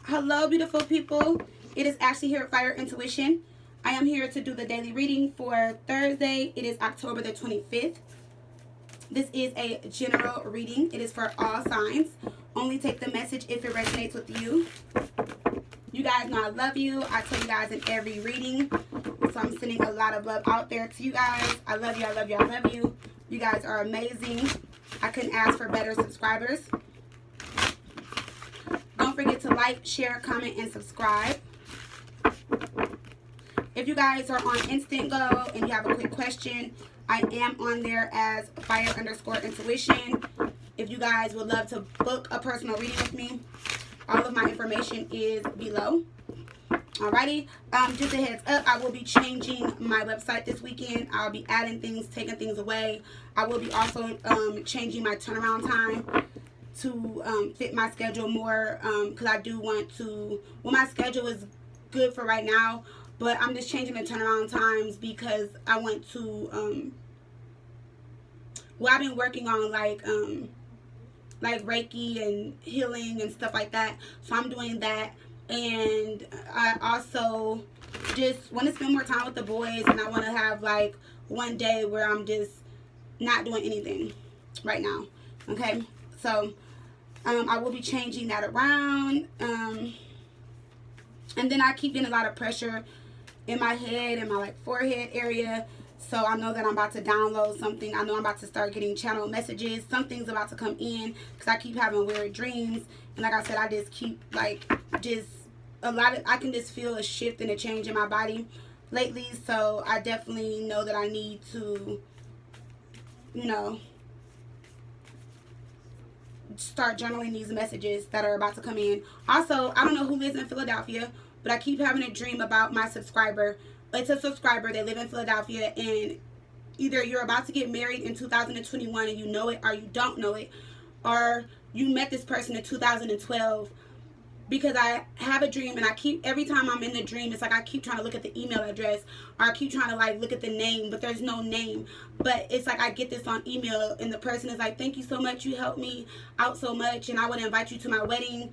Hello, beautiful people. It is Ashley here at Fire Intuition. I am here to do the daily reading for Thursday. It is October the 25th. This is a general reading. It is for all signs. Only take the message if it resonates with you. You guys know I love you. I tell you guys in every reading. So I'm sending a lot of love out there to you guys. I love you, I love you, I love you. You guys are amazing. I couldn't ask for better subscribers. Don't forget to like, share, comment, and subscribe. If you guys are on Instant Go and you have a quick question, I am on there as fire_intuition. If you guys would love to book a personal reading with me, all of my information is below. Alrighty, just a heads up, I will be changing my website this weekend. I'll be adding things, taking things away. I will be also changing my turnaround time to fit my schedule more, because I do want to, well, my schedule is good for right now, but I'm just changing the turnaround times because I want to, well, I've been working on like Reiki and healing and stuff like that, so I'm doing that. And I also just want to spend more time with the boys, and I want to have like one day where I'm just not doing anything right now. Okay, so I will be changing that around. And then I keep getting a lot of pressure in my head and my like forehead area. So I know that I'm about to download something. I know I'm about to start getting channel messages. Something's about to come in because I keep having weird dreams. And like I said, I just keep like just a lot of, I can just feel a shift and a change in my body lately. So I definitely know that I need to, you know, start journaling these messages that are about to come in. Also, I don't know who lives in Philadelphia, but I keep having a dream about my subscriber. It's a subscriber. They live in Philadelphia, and either you're about to get married in 2021 and you know it, or you don't know it, or you met this person in 2012. Because I have a dream, and I keep, every time I'm in the dream, it's like I keep trying to look at the email address, or I keep trying to like look at the name, but there's no name. But it's like I get this on email, and the person is like, thank you so much, you helped me out so much, and I want to invite you to my wedding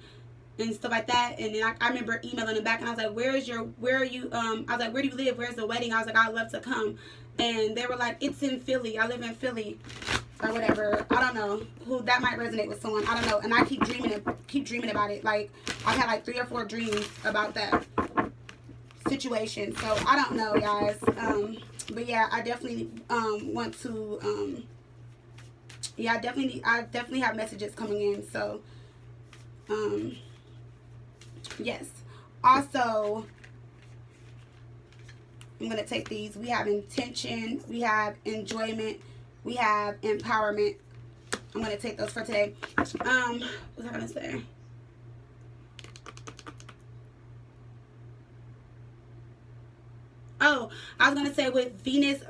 and stuff like that. And then I remember emailing them back, and I was like, where are you, I was like, where do you live, where's the wedding? I was like, I'd love to come. And they were like, it's in Philly, I live in Philly, or whatever. I don't know who that might resonate with someone. I don't know. And I keep dreaming about it. Like I've had like 3 or 4 dreams about that situation. So I don't know, guys. But yeah, I definitely want to. Yeah, I definitely have messages coming in. So yes. Also, I'm gonna take these. We have intention. We have enjoyment. We have empowerment. I'm going to take those for today. What was I going to say? Oh, I was going to say with Venus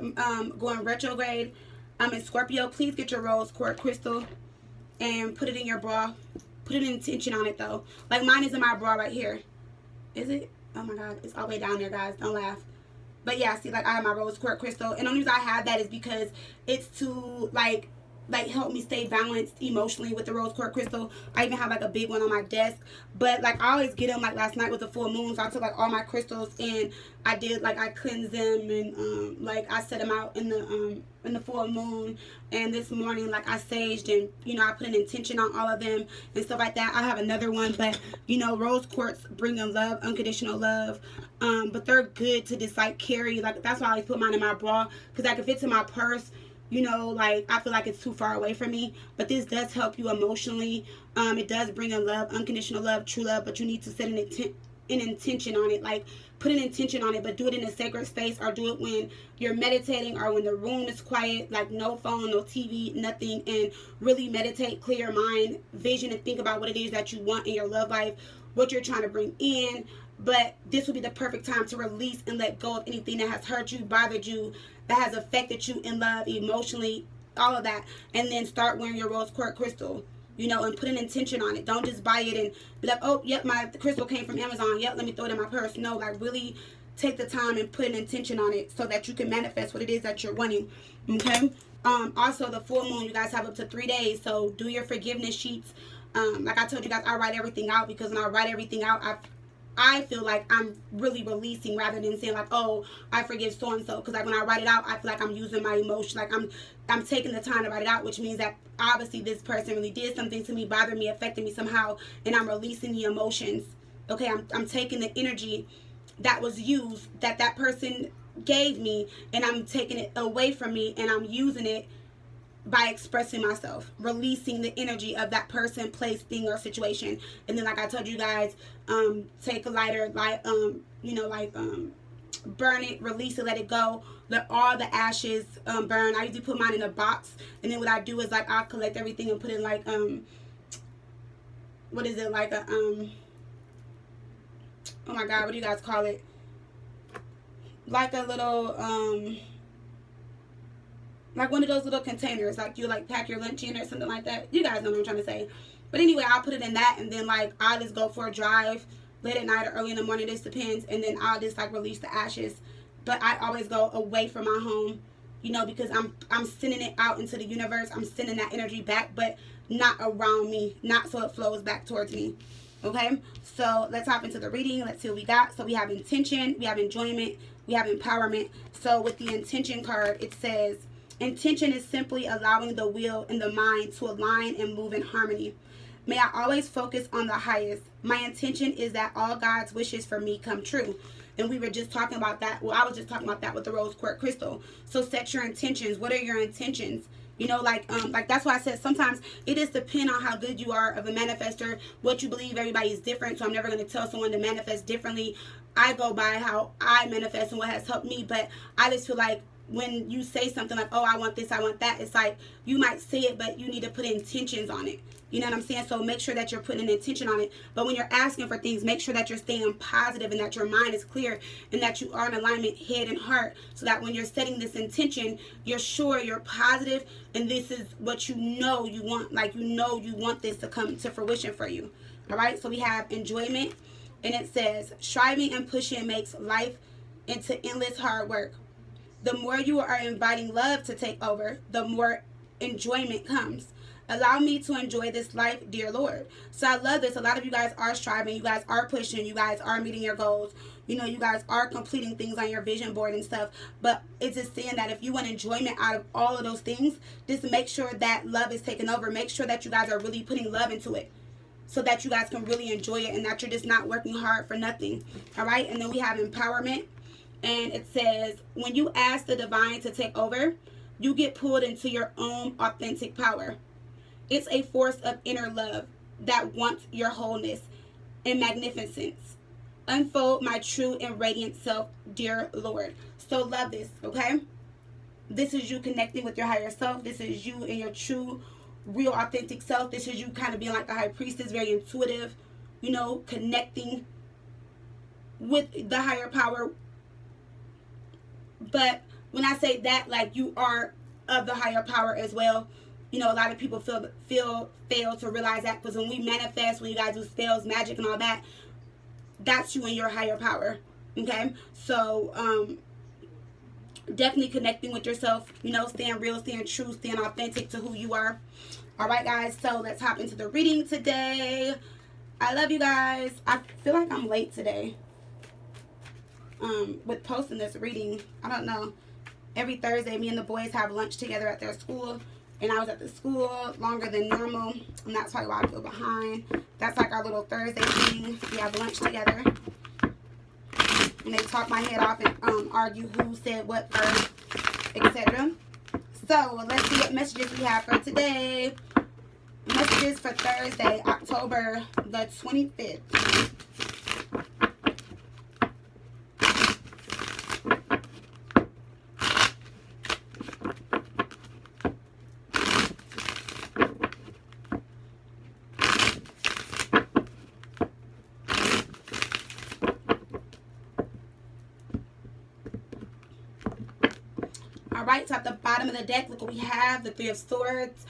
going retrograde in Scorpio, please get your rose quartz crystal and put it in your bra. Put an intention on it, though. Like mine is in my bra right here. Is it? Oh, my God. It's all the way down there, guys. Don't laugh. But yeah, see, like I have my rose quartz crystal, and the only reason I have that is because it's to like help me stay balanced emotionally with the rose quartz crystal. I even have like a big one on my desk, but like I always get them like last night with the full moon, so I took like all my crystals and I did like I cleansed them, and like I set them out in the full moon, and this morning like I saged, and you know I put an intention on all of them and stuff like that. I have another one, but you know rose quartz bring them love, unconditional love, but they're good to just like carry. Like that's why I always put mine in my bra, because I can fit in my purse. You know, like I feel like it's too far away from me, but this does help you emotionally. It does bring in love, unconditional love, true love, but you need to set an intention on it. Like put an intention on it, but do it in a sacred space, or do it when you're meditating, or when the room is quiet, like no phone, no TV, nothing, and really meditate, clear your mind, vision, and think about what it is that you want in your love life, what you're trying to bring in. But this would be the perfect time to release and let go of anything that has hurt you, bothered you, that has affected you in love, emotionally, all of that. And then start wearing your rose quartz crystal, you know, and put an intention on it. Don't just buy it and be like, oh, yep, my crystal came from Amazon. Yep, let me throw it in my purse. No, like really take the time and put an intention on it so that you can manifest what it is that you're wanting. Okay? Also, the full moon, you guys have up to 3 days. So do your forgiveness sheets. Like I told you guys, I write everything out, because when I write everything out, I feel like I'm really releasing, rather than saying like, oh, I forgive so and so. Because like when I write it out, I feel like I'm using my emotion, like I'm taking the time to write it out, which means that obviously this person really did something to me, bothered me, affected me somehow, and I'm releasing the emotions. Okay, I'm taking the energy that was used, that person gave me, and I'm taking it away from me, and I'm using it by expressing myself, releasing the energy of that person, place, thing, or situation. And then like I told you guys, take a lighter, burn it, release it, let it go, let all the ashes burn. I usually put mine in a box, and then what I do is like I'll collect everything and put it in like what is it, like a oh my god, what do you guys call it, like a little like one of those little containers, like you like pack your lunch in or something like that. You guys know what I'm trying to say. But anyway, I'll put it in that, and then like I'll just go for a drive late at night or early in the morning, this depends, and then I'll just like release the ashes. But I always go away from my home, you know, because I'm sending it out into the universe. I'm sending that energy back, but not around me, not so it flows back towards me. Okay, so let's hop into the reading. Let's see what we got. So we have intention, we have enjoyment, we have empowerment. So with the intention card, it says, intention is simply allowing the will and the mind to align and move in harmony. May I always focus on the highest. My intention is that all God's wishes for me come true. And we were just talking about that. Well, I was just talking about that with the rose quartz crystal. So set your intentions. What are your intentions? You know, like that's why I said sometimes it just depends on how good you are of a manifester, what you believe. Everybody is different, so I'm never going to tell someone to manifest differently. I go by how I manifest and what has helped me, but I just feel like when you say something like, oh, I want this, I want that, it's like you might say it, but you need to put intentions on it. You know what I'm saying? So make sure that you're putting an intention on it. But when you're asking for things, make sure that you're staying positive and that your mind is clear and that you are in alignment, head and heart, so that when you're setting this intention, you're sure, you're positive, and this is what you know you want. Like, you know you want this to come to fruition for you. All right? So we have enjoyment, and it says, striving and pushing makes life into endless hard work. The more you are inviting love to take over, the more enjoyment comes. Allow me to enjoy this life, dear Lord. So I love this. A lot of you guys are striving. You guys are pushing. You guys are meeting your goals. You know, you guys are completing things on your vision board and stuff. But it's just saying that if you want enjoyment out of all of those things, just make sure that love is taking over. Make sure that you guys are really putting love into it, so that you guys can really enjoy it and that you're just not working hard for nothing. All right? And then we have empowerment. And it says, when you ask the divine to take over, you get pulled into your own authentic power. It's a force of inner love that wants your wholeness and magnificence. Unfold my true and radiant self, dear Lord. So love this, okay? This is you connecting with your higher self. This is you and your true, real, authentic self. This is you kind of being like the high priestess, very intuitive, you know, connecting with the higher power. But when I say that, like, you are of the higher power as well. You know, a lot of people fail to realize that, because when we manifest, when you guys do spells, magic, and all that, that's you and your higher power. Okay? So, definitely connecting with yourself, you know, staying real, staying true, staying authentic to who you are. All right, guys, so let's hop into the reading today. I love you guys. I feel like I'm late today with posting this reading. I don't know. Every Thursday, me and the boys have lunch together at their school, and I was at the school longer than normal, and that's probably why I feel behind. That's like our little Thursday thing. We have lunch together, and they talk my head off and argue who said what first, etc. So let's see what messages we have for today. Messages for Thursday, October the 25th. Alright, so at the bottom of the deck, look what we have. The Three of Swords.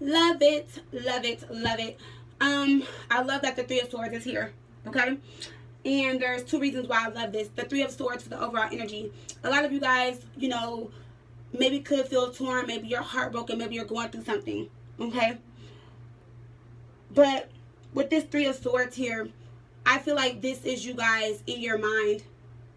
Love it. Love it. Love it. I love that the Three of Swords is here. Okay? And there's two reasons why I love this. The Three of Swords for the overall energy. A lot of you guys, you know, maybe could feel torn. Maybe you're heartbroken. Maybe you're going through something. Okay? But with this Three of Swords here, I feel like this is you guys in your mind.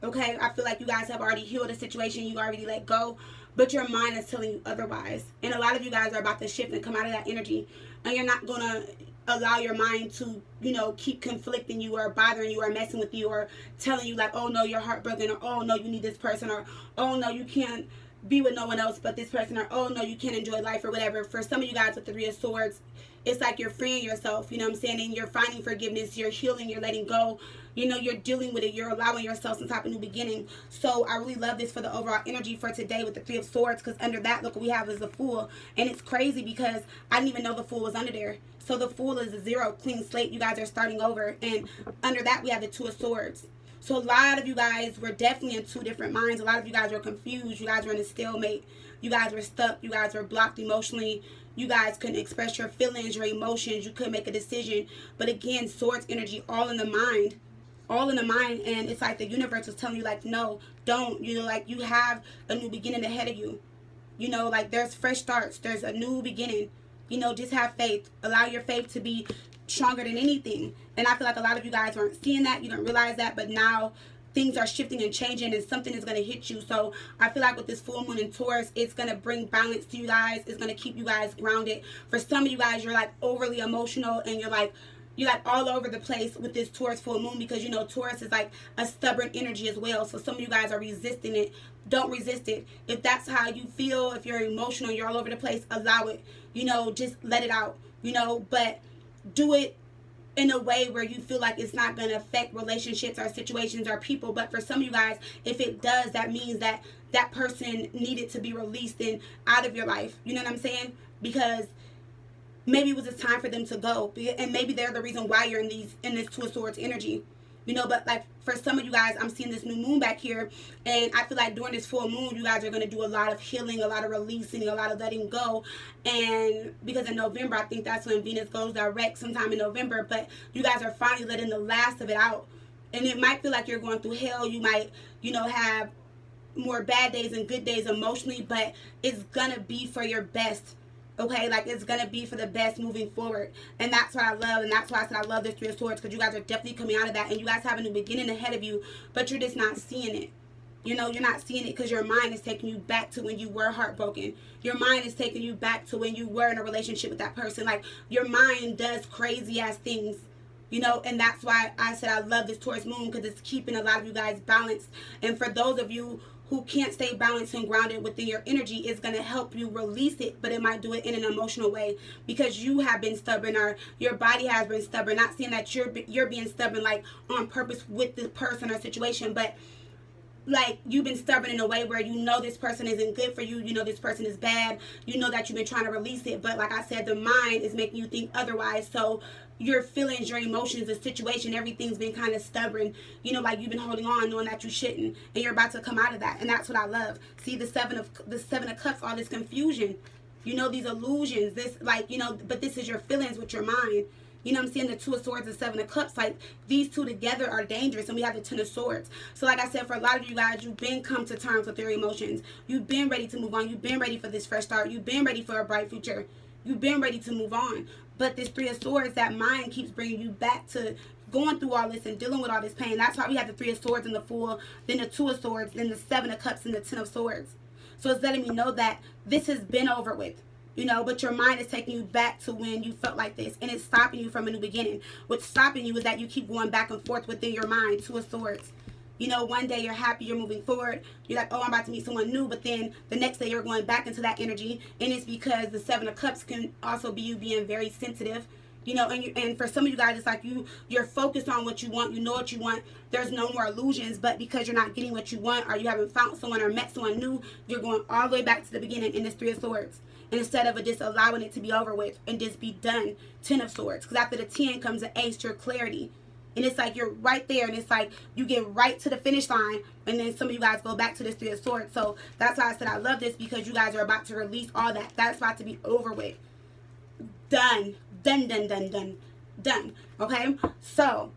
Okay, I feel like you guys have already healed a situation, you already let go, but your mind is telling you otherwise. And a lot of you guys are about to shift and come out of that energy, and you're not gonna allow your mind to, you know, keep conflicting you or bothering you or messing with you or telling you like, oh no, you're heartbroken, or oh no, you need this person, or oh no, you can't be with no one else but this person, or oh no, you can't enjoy life, or whatever. For some of you guys with the Three of Swords, it's like you're freeing yourself, you know what I'm saying, and you're finding forgiveness, you're healing, you're letting go, you know, you're dealing with it, you're allowing yourself some type of new beginning. So I really love this for the overall energy for today with the Three of Swords, because under that, look what we have is the Fool. And it's crazy because I didn't even know the Fool was under there. So the Fool is a 0, clean slate. You guys are starting over. And under that, we have the Two of Swords. So a lot of you guys were definitely in two different minds. A lot of you guys were confused. You guys were in a stalemate. You guys were stuck. You guys were blocked emotionally. You guys couldn't express your feelings, your emotions. You couldn't make a decision. But again, Swords energy, all in the mind. All in the mind. And it's like the universe was telling you, like, no, don't. You know, like, you have a new beginning ahead of you. You know, like, there's fresh starts. There's a new beginning. You know, just have faith. Allow your faith to be stronger than anything. And I feel like a lot of you guys weren't seeing that. You don't realize that. But now things are shifting and changing, and something is going to hit you. So I feel like with this full moon in Taurus, it's going to bring balance to you guys. It's going to keep you guys grounded. For some of you guys, you're like overly emotional, and you're like all over the place with this Taurus full moon, because, you know, Taurus is like a stubborn energy as well. So some of you guys are resisting it. Don't resist it. If that's how you feel, if you're emotional, you're all over the place, allow it. You know, just let it out, you know, but do it in a way where you feel like it's not going to affect relationships or situations or people. But for some of you guys, if it does, that means that that person needed to be released and out of your life. You know what I'm saying? Because maybe it was a time for them to go, and maybe they're the reason why you're in this Two of Swords energy. You know, but like for some of you guys, I'm seeing this new moon back here, and I feel like during this full moon, you guys are going to do a lot of healing, a lot of releasing, a lot of letting go. And because in November, I think that's when Venus goes direct, sometime in November, but you guys are finally letting the last of it out. And it might feel like you're going through hell. You might, you know, have more bad days and good days emotionally, but it's going to be for your best. Okay, like it's going to be for the best moving forward. And that's what I love. And that's why I said I love this Three of Swords, because you guys are definitely coming out of that. And you guys have a new beginning ahead of you, but you're just not seeing it. You know, you're not seeing it because your mind is taking you back to when you were heartbroken. Your mind is taking you back to when you were in a relationship with that person. Like, your mind does crazy ass things. You know, and that's why I said I love this Taurus moon, because it's keeping a lot of you guys balanced. And for those of you who can't stay balanced and grounded within your energy, is going to help you release it, but it might do it in an emotional way, because you have been stubborn, or your body has been stubborn. Not saying that you're being stubborn like on purpose with this person or situation, but like you've been stubborn in a way where you know this person isn't good for you, you know this person is bad, you know that you've been trying to release it, but like I said, the mind is making you think otherwise. So your feelings, your emotions, the situation, everything's been kind of stubborn, you know, like you've been holding on knowing that you shouldn't, and you're about to come out of that. And that's what I love. See the seven of cups, all this confusion, you know, these illusions, this, like, you know, but this is your feelings with your mind. You know what I'm saying? The Two of Swords and Seven of Cups, like these two together are dangerous. And we have the Ten of Swords. So like I said, for a lot of you guys, you've been come to terms with your emotions. You've been ready to move on. You've been ready for this fresh start. You've been ready for a bright future. You've been ready to move on. But this Three of Swords, that mind keeps bringing you back to going through all this and dealing with all this pain. That's why we have the Three of Swords and the Fool, then the Two of Swords, then the Seven of Cups and the Ten of Swords. So it's letting me know that this has been over with. You know, but your mind is taking you back to when you felt like this, and it's stopping you from a new beginning. What's stopping you is that you keep going back and forth within your mind. Two of Swords. You know, one day you're happy, you're moving forward, you're like, oh, I'm about to meet someone new, but then the next day you're going back into that energy, and it's because the Seven of Cups can also be you being very sensitive. You know, and for some of you guys, it's like you're focused on what you want. You know what you want. There's no more illusions, but because you're not getting what you want, or you haven't found someone or met someone new, you're going all the way back to the beginning in this Three of Swords. And instead of just allowing it to be over with and just be done, Ten of Swords. Because after the 10 comes the Ace, your clarity. And it's like you're right there, and it's like you get right to the finish line, and then some of you guys go back to this Three of Swords. So that's why I said I love this, because you guys are about to release all that. That's about to be over with. Done. Done, done, done, done. Done. Okay? So,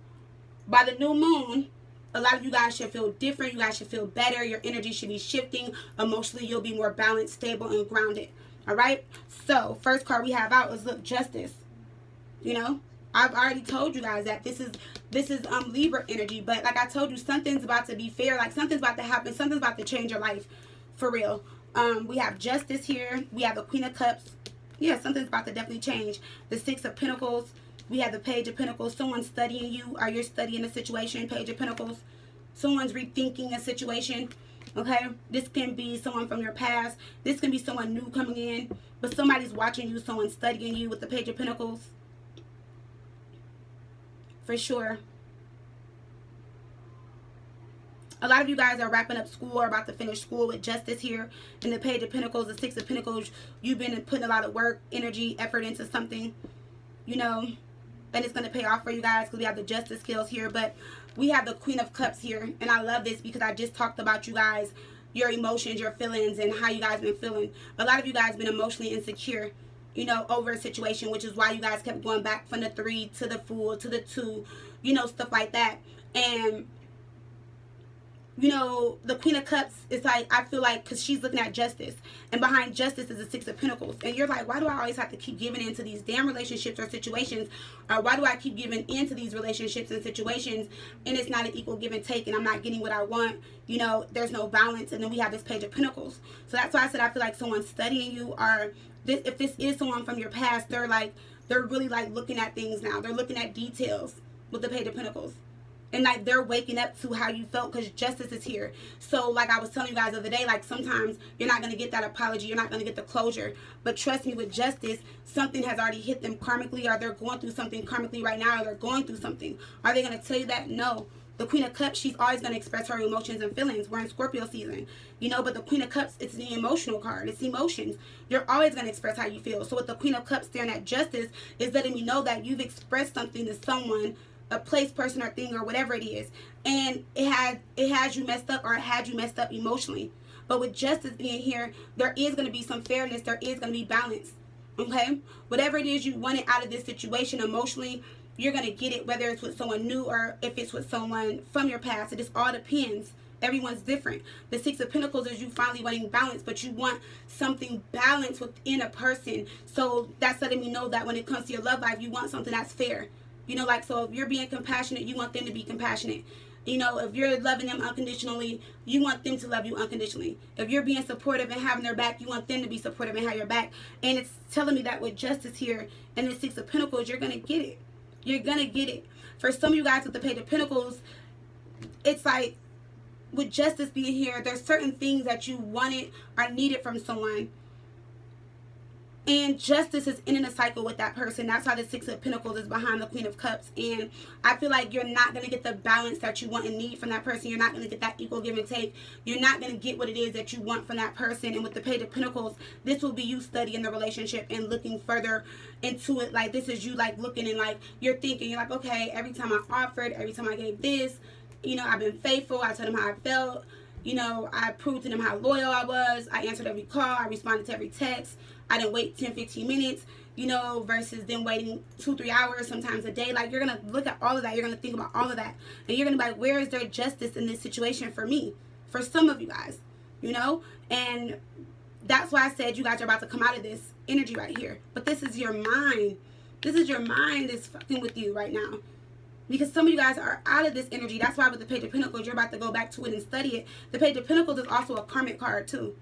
by the new moon, a lot of you guys should feel different. You guys should feel better. Your energy should be shifting. Emotionally, you'll be more balanced, stable, and grounded. All right? So, first card we have out is, look, Justice. You know? I've already told you guys that this is Libra energy. But like I told you, something's about to be fair. Like something's about to happen. Something's about to change your life. For real. We have Justice here. We have the Queen of Cups. Yeah, something's about to definitely change. The Six of Pentacles. We have the Page of Pentacles. Someone's studying you, or you're studying a situation. Page of Pentacles. Someone's rethinking a situation. Okay? This can be someone from your past. This can be someone new coming in. But somebody's watching you. Someone's studying you with the Page of Pentacles. For sure. A lot of you guys are wrapping up school or about to finish school with Justice here. And the Page of Pentacles, the Six of Pentacles. You've been putting a lot of work, energy, effort into something. You know. And it's going to pay off for you guys because we have the Justice skills here. But we have the Queen of Cups here. And I love this because I just talked about you guys, your emotions, your feelings, and how you guys been feeling. A lot of you guys been emotionally insecure, you know, over a situation, which is why you guys kept going back from the 3 to the Fool to the 2, you know, stuff like that. And, you know, the Queen of Cups is like, I feel like, because she's looking at Justice. And behind Justice is the Six of Pentacles. And you're like, why do I always have to keep giving into these damn relationships or situations? Or why do I keep giving into these relationships and situations and it's not an equal give and take and I'm not getting what I want? You know, there's no balance. And then we have this Page of Pentacles. So that's why I said I feel like someone's studying you, or this, if this is someone from your past, they're really like looking at things now. They're looking at details with the Page of Pentacles. And like they're waking up to how you felt because Justice is here. So like I was telling you guys the other day, like sometimes you're not going to get that apology. You're not going to get the closure. But trust me, with Justice, something has already hit them karmically, or they're going through something karmically right now, or they're going through something. Are they going to tell you that? No. The Queen of Cups, she's always going to express her emotions and feelings. We're in Scorpio season, you know, but the Queen of Cups, it's the emotional card. It's emotions. You're always going to express how you feel. So with the Queen of Cups staring at Justice, is letting me know that you've expressed something to someone, a place, person, or thing, or whatever it is, and it has you messed up, or it had you messed up emotionally. But with Justice being here, there is going to be some fairness. There is going to be balance. Okay? Whatever it is you wanted out of this situation emotionally, you're going to get it, whether it's with someone new or if it's with someone from your past. It just all depends. Everyone's different. The Six of Pentacles is you finally wanting balance, but you want something balanced within a person. So that's letting me know that when it comes to your love life, you want something that's fair. You know, like, so if you're being compassionate, you want them to be compassionate. You know, if you're loving them unconditionally, you want them to love you unconditionally. If you're being supportive and having their back, you want them to be supportive and have your back. And it's telling me that with Justice here and the Six of Pentacles, you're going to get it. You're going to get it. For some of you guys with the Page of Pentacles, it's like, with Justice being here, there's certain things that you wanted or needed from someone. And Justice is ending a cycle with that person. That's why the Six of Pentacles is behind the Queen of Cups. And I feel like you're not going to get the balance that you want and need from that person. You're not going to get that equal give and take. You're not going to get what it is that you want from that person. And with the Page of Pentacles, this will be you studying the relationship and looking further into it. Like, this is you, like, looking and, like, you're thinking, you're like, okay, every time I offered, every time I gave this, you know, I've been faithful. I told them how I felt. You know, I proved to them how loyal I was. I answered every call. I responded to every text. I didn't wait 10, 15 minutes, you know, versus them waiting 2-3 hours, sometimes a day. Like, you're going to look at all of that. You're going to think about all of that. And you're going to be like, where is there justice in this situation for me? For some of you guys, you know? And that's why I said you guys are about to come out of this energy right here. But this is your mind. This is your mind that's fucking with you right now. Because some of you guys are out of this energy. That's why with the Page of Pentacles, you're about to go back to it and study it. The Page of Pentacles is also a karmic card too.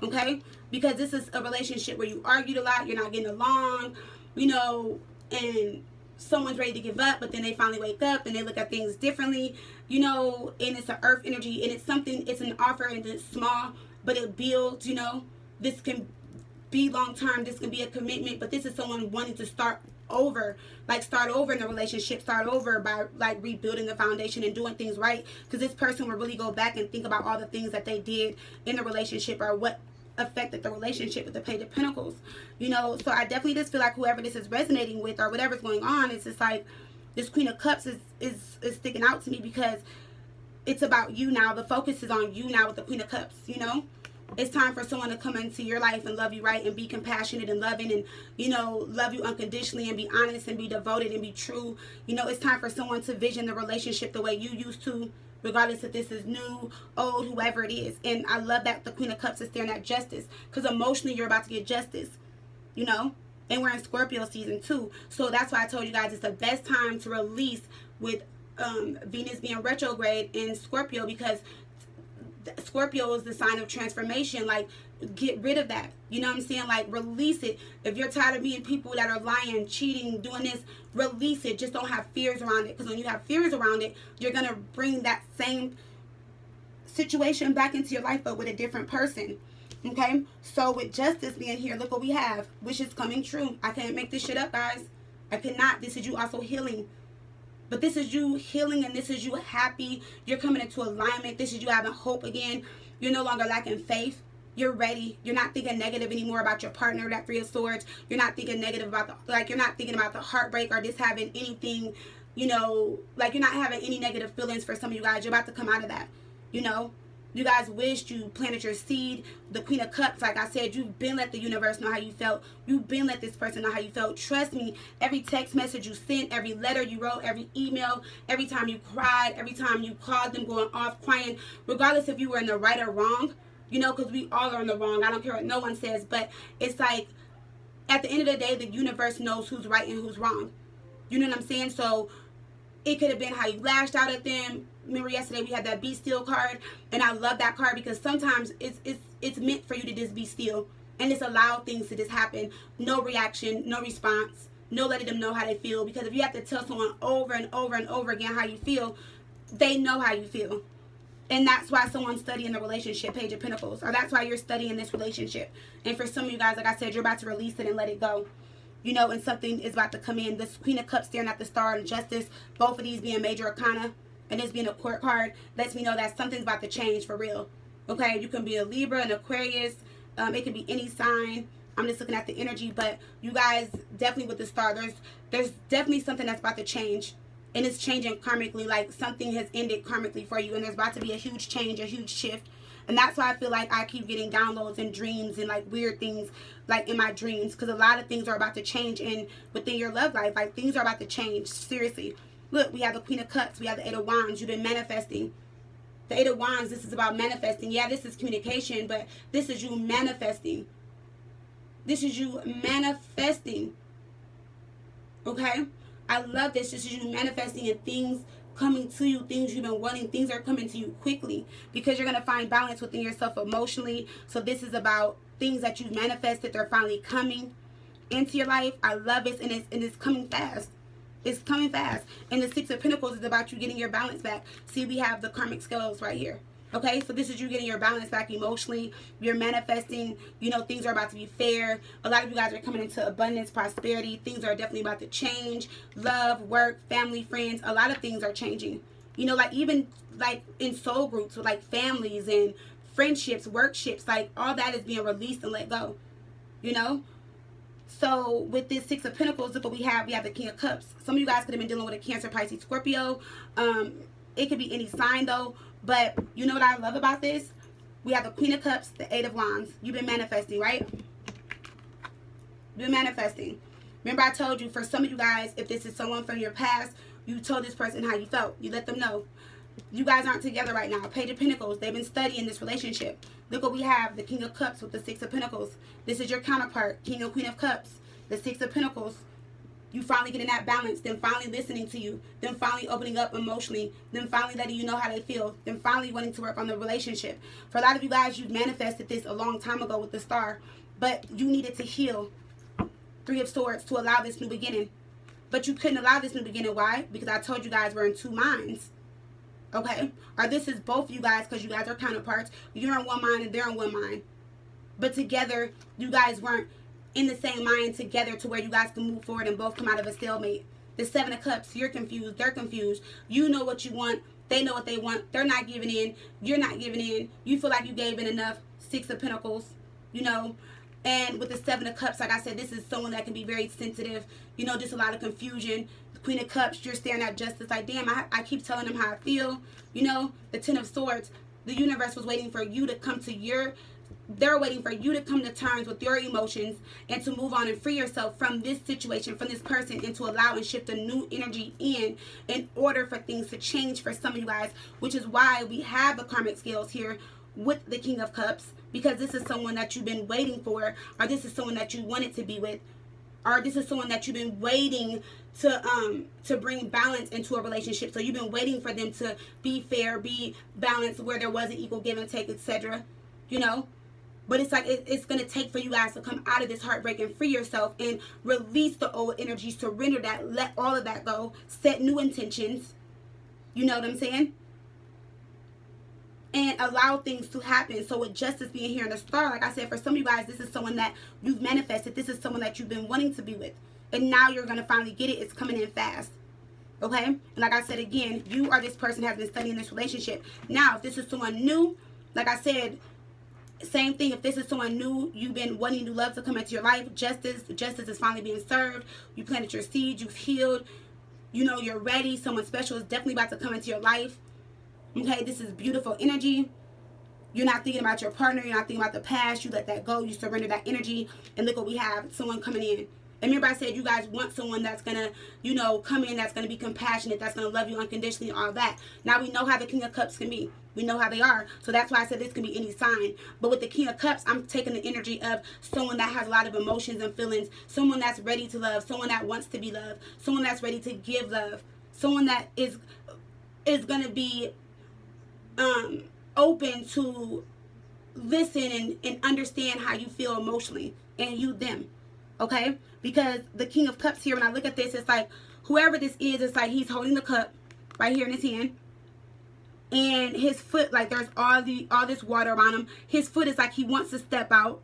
Okay? Because this is a relationship where you argued a lot, you're not getting along, you know, and someone's ready to give up, but then they finally wake up and they look at things differently, you know, and it's an earth energy, and it's something, it's an offer, and it's small, but it builds, you know. This can be long term, this can be a commitment, but this is someone wanting to start over, like start over in the relationship, start over by like rebuilding the foundation and doing things right, because this person will really go back and think about all the things that they did in the relationship or what affected the relationship with the Page of Pentacles, you know. So I definitely just feel like whoever this is resonating with or whatever's going on, it's just like this Queen of Cups is sticking out to me because it's about you now. The focus is on you now with the Queen of Cups, you know. It's time for someone to come into your life and love you right and be compassionate and loving and, you know, love you unconditionally and be honest and be devoted and be true. You know, it's time for someone to vision the relationship the way you used to, regardless if this is new, old, whoever it is. And I love that the Queen of Cups is staring at Justice, because emotionally you're about to get justice, you know. And we're in Scorpio season 2. So that's why I told you guys it's the best time to release with Venus being retrograde in Scorpio, because Scorpio is the sign of transformation. Like, get rid of that. You know what I'm saying? Like, release it. If you're tired of being people that are lying, cheating, doing this, release it. Just don't have fears around it. Because when you have fears around it, you're going to bring that same situation back into your life, but with a different person. Okay? So with justice being here, look what we have. Wishes coming true. I can't make this shit up, guys. I cannot. This is you also healing. But this is you healing, and this is you happy. You're coming into alignment. This is you having hope again. You're no longer lacking faith. You're ready. You're not thinking negative anymore about your partner, that 3 of Swords. You're not thinking negative about you're not thinking about the heartbreak or just having anything, you know, like you're not having any negative feelings for some of you guys. You're about to come out of that, you know. You guys wished, you planted your seed. The Queen of Cups, like I said, you've been let the universe know how you felt. You've been let this person know how you felt. Trust me, every text message you sent, every letter you wrote, every email, every time you cried, every time you called them going off crying, regardless if you were in the right or wrong, you know, because we all are in the wrong. I don't care what no one says, but it's like, at the end of the day, the universe knows who's right and who's wrong. You know what I'm saying? So it could have been how you lashed out at them. Remember yesterday we had that be still card, and I love that card because sometimes it's meant for you to just be still and just allow things to just happen. No reaction, no response, no letting them know how they feel, because if you have to tell someone over and over and over again how you feel, they know how you feel. And that's why someone's studying the relationship, Page of Pentacles, or that's why you're studying this relationship. And for some of you guys, like I said, you're about to release it and let it go. You know, and something is about to come in. This Queen of Cups staring at the Star and Justice, both of these being major arcana, and this being a court card, lets me know that something's about to change for real. Okay, you can be a Libra, an Aquarius, it can be any sign. I'm just looking at the energy, but you guys, definitely with the Star, there's definitely something that's about to change. And it's changing karmically, like something has ended karmically for you, and there's about to be a huge change, a huge shift. And that's why I feel like I keep getting downloads and dreams and like weird things like in my dreams, because a lot of things are about to change within your love life. Like, things are about to change, seriously. Look, we have the Queen of Cups, we have the 8 of Wands. You've been manifesting. The 8 of Wands, this is about manifesting. Yeah, this is communication, but this is you manifesting. This is you manifesting. Okay? I love this. This is you manifesting and things coming to you, things you've been wanting. Things are coming to you quickly because you're going to find balance within yourself emotionally. So this is about things that you've manifested. They're finally coming into your life. I love it, and it's coming fast. It's coming fast. And the 6 of Pentacles is about you getting your balance back. See, we have the karmic scales right here. Okay, so this is you getting your balance back emotionally. You're manifesting. You know, things are about to be fair. A lot of you guys are coming into abundance, prosperity. Things are definitely about to change. Love, work, family, friends. A lot of things are changing. You know, like even like in soul groups with like families and friendships, workships. Like all that is being released and let go. You know? So with this 6 of Pentacles, look what we have. We have the King of Cups. Some of you guys could have been dealing with a Cancer, Pisces, Scorpio. It could be any sign though. But you know what I love about this? We have the Queen of Cups, the 8 of Wands. You've been manifesting, right? You've been manifesting. Remember I told you, for some of you guys, if this is someone from your past, you told this person how you felt. You let them know. You guys aren't together right now. Page of Pentacles. They've been studying this relationship. Look what we have. The King of Cups with the 6 of Pentacles. This is your counterpart. King and Queen of Cups. The 6 of Pentacles. You finally getting that balance. Then finally listening to you. Then finally opening up emotionally. Then finally letting you know how they feel. Then finally wanting to work on the relationship. For a lot of you guys, you've manifested this a long time ago with the Star. But you needed to heal. 3 of Swords to allow this new beginning. But you couldn't allow this new beginning. Why? Because I told you guys we're in 2 minds. Okay? Or this is both you guys, because you guys are counterparts. You're in one mind and they're in one mind. But together, you guys weren't in the same mind together to where you guys can move forward and both come out of a stalemate. The 7 of Cups, you're confused. They're confused. You know what you want. They know what they want. They're not giving in. You're not giving in. You feel like you gave in enough. 6 of Pentacles, you know. And with the 7 of Cups, like I said, this is someone that can be very sensitive. You know, just a lot of confusion. The Queen of Cups, you're staring at justice like, damn, I keep telling them how I feel. You know, the 10 of Swords, the universe was waiting for you to come to they're waiting for you to come to terms with your emotions and to move on and free yourself from this situation, from this person, and to allow and shift a new energy in order for things to change for some of you guys, which is why we have the karmic scales here with the King of Cups, because this is someone that you've been waiting for, or this is someone that you wanted to be with, or this is someone that you've been waiting to bring balance into a relationship. So you've been waiting for them to be fair, be balanced, where there was an equal give and take, etc. You know, but it's like it's going to take for you guys to come out of this heartbreak and free yourself and release the old energy, surrender that, let all of that go, set new intentions. You know what I'm saying? And allow things to happen. So with justice being here in the star, like I said, for some of you guys, this is someone that you've manifested. This is someone that you've been wanting to be with. And now you're going to finally get it. It's coming in fast. Okay? And like I said again, you or this person has been studying this relationship. Now, if this is someone new, like I said, same thing. If this is someone new, you've been wanting new love to come into your life. Justice is finally being served. You planted your seed. You've healed. You know, you're ready. Someone special is definitely about to come into your life. Okay, this is beautiful energy. You're not thinking about your partner. You're not thinking about the past. You let that go. You surrender that energy. And look what we have. Someone coming in. And remember I said you guys want someone that's going to, you know, come in, that's going to be compassionate, that's going to love you unconditionally, all that. Now we know how the King of Cups can be. We know how they are. So that's why I said this can be any sign. But with the King of Cups, I'm taking the energy of someone that has a lot of emotions and feelings. Someone that's ready to love. Someone that wants to be loved. Someone that's ready to give love. Someone that is going to be open to listen and understand how you feel emotionally. And you them. Okay? Because the King of Cups here, when I look at this, it's like whoever this is, it's like he's holding the cup right here in his hand. And his foot, like there's all this water around him. His foot is like he wants to step out,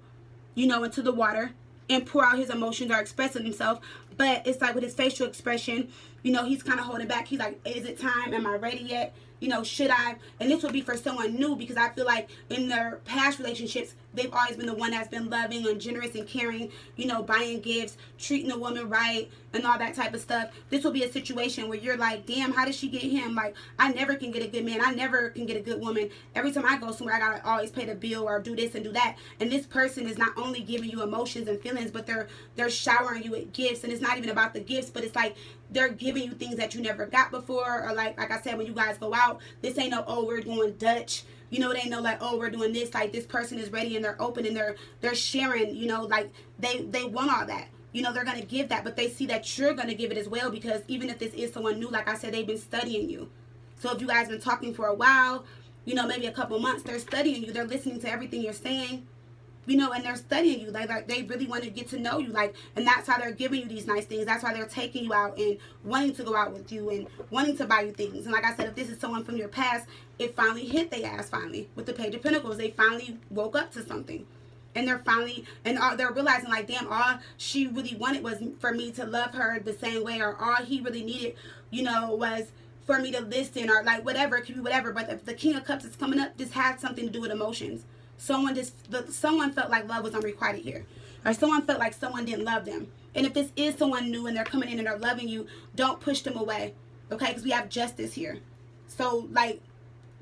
you know, into the water and pour out his emotions or expressing himself. But it's like with his facial expression, you know, he's kind of holding back. He's like, is it time? Am I ready yet? You know, should I? And this would be for someone new, because I feel like in their past relationships, they've always been the one that's been loving and generous and caring, you know, buying gifts, treating a woman right, and all that type of stuff. This will be a situation where you're like, damn, how did she get him? Like, I never can get a good man. I never can get a good woman. Every time I go somewhere, I gotta always pay the bill or do this and do that. And this person is not only giving you emotions and feelings, but they're showering you with gifts. And it's not even about the gifts, but it's like they're giving you things that you never got before. Or like I said, when you guys go out, this ain't no, oh, we're going Dutch. You know, they know like, oh, we're doing this. Like, this person is ready and they're open and they're sharing, you know, like they want all that. You know, they're going to give that, but they see that you're going to give it as well, because even if this is someone new, like I said, they've been studying you. So if you guys been talking for a while, you know, maybe a couple months, they're studying you. They're listening to everything you're saying, you know, and they're studying you. Like they really want to get to know you. Like, and that's how they're giving you these nice things. That's why they're taking you out and wanting to go out with you and wanting to buy you things. And like I said, if this is someone from your past, it finally hit their ass finally. With the Page of Pentacles, they finally woke up to something. And they're finally, and they're realizing like, damn, all she really wanted was for me to love her the same way, or all he really needed, you know, was for me to listen, or like whatever, it could be whatever. But if the King of Cups is coming up, this has something to do with emotions. Someone felt like love was unrequited here, or someone felt like someone didn't love them. And if this is someone new and they're coming in and they're loving you, don't push them away, okay? Because we have justice here. So like,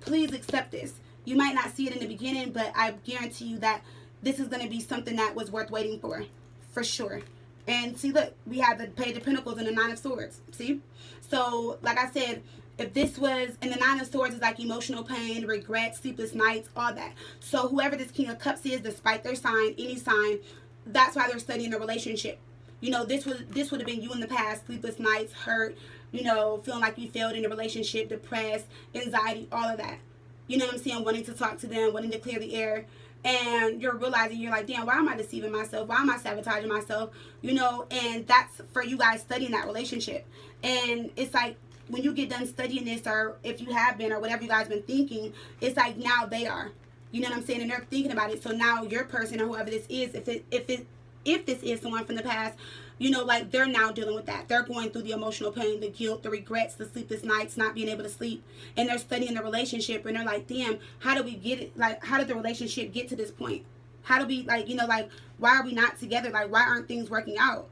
please accept this. You might not see it in the beginning, but I guarantee you that this is going to be something that was worth waiting for sure. And see, look, we have the Page of Pentacles and the Nine of Swords. See? So, like I said, if this was, and the Nine of Swords is like emotional pain, regret, sleepless nights, all that. So, whoever this King of Cups is, despite their sign, any sign, that's why they're studying the relationship. You know, this would have been you in the past, sleepless nights, hurt, you know, feeling like you failed in a relationship, depressed, anxiety, all of that. You know what I'm saying? Wanting to talk to them, wanting to clear the air. And you're realizing, you're like, damn, why am I deceiving myself? Why am I sabotaging myself? You know, and that's for you guys studying that relationship. And it's like, when you get done studying this, or if you have been, or whatever you guys been thinking, it's like now they are. You know what I'm saying? And they're thinking about it. So now your person, or whoever this is, if this is someone from the past, you know, like they're now dealing with that. They're going through the emotional pain, the guilt, the regrets, the sleepless nights, not being able to sleep. And they're studying the relationship, and they're like, damn, how do we get it? Like, how did the relationship get to this point? How do we, like, you know, like, why are we not together? Like, why aren't things working out?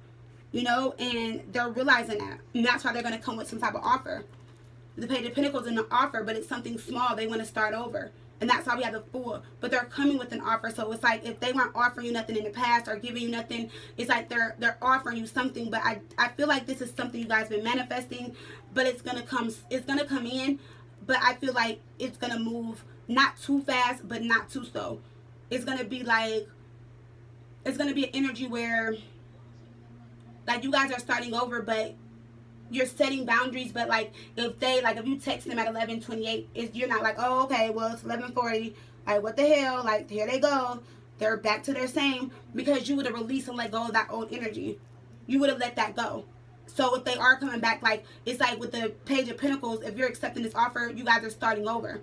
You know, and they're realizing that. And that's why they're going to come with some type of offer. The Page of Pentacles is an offer, but it's something small. They want to start over. And that's why we have the Fool. But they're coming with an offer. So it's like, if they weren't offering you nothing in the past or giving you nothing, it's like they're offering you something. But I feel like this is something you guys been manifesting, but it's gonna come in. But I feel like it's gonna move not too fast, but not too slow. It's gonna be like, it's gonna be an energy where Like, you guys are starting over, but you're setting boundaries. But like, if you text them at 11:28, you're not like, oh, okay, well, it's 11:40. Like, what the hell? Like, here they go. They're back to their same, because you would have released and let go of that old energy. You would have let that go. So if they are coming back, like, it's like with the Page of Pentacles, if you're accepting this offer, you guys are starting over.